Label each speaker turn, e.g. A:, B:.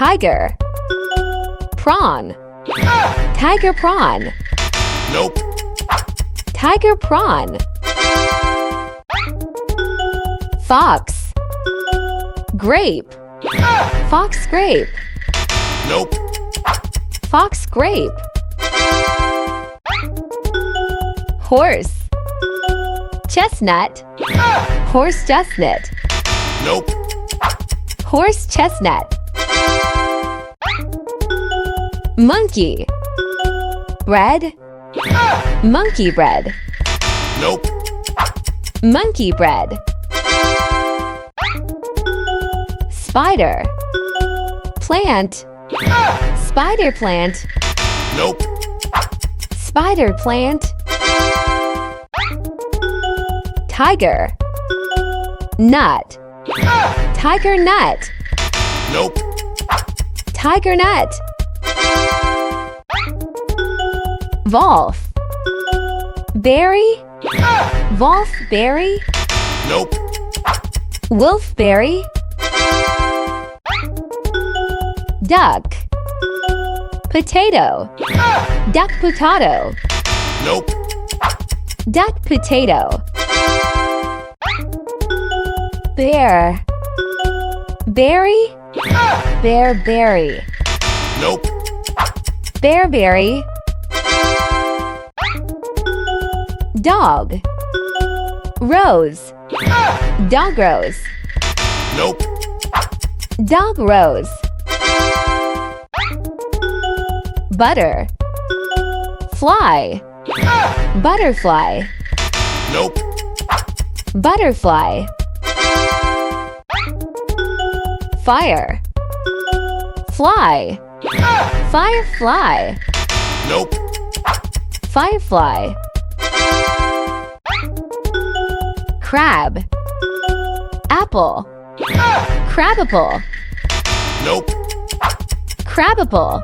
A: Tiger. Prawn. Tiger prawn.
B: Nope.
A: Tiger prawn. Fox. Grape. Fox grape.
B: Nope.
A: Fox grape. Horse. Chestnut. Horse chestnut.
B: Nope.
A: Horse chestnut. Monkey. Bread. Monkey bread.
B: Nope.
A: Monkey bread. Spider. Plant. Spider plant.
B: Nope.
A: Spider plant. Tiger. Nut. Tiger nut.
B: Nope.
A: Tiger nut. Wolf. Berry. Wolf berry.
B: Nope.
A: Wolfberry. Duck. Potato. Duck potato.
B: Nope.
A: Duck potato. Bear. Berry. Bear berry.
B: Nope.
A: Bearberry. Dog. Rose. Dog rose.
B: Nope.
A: Dog rose. Butter. Fly. Butterfly.
B: Nope.
A: Butterfly. Fire. Fly. Firefly.
B: Nope.
A: Firefly. Crab. Apple. Crabapple.
B: Nope.
A: Crabapple.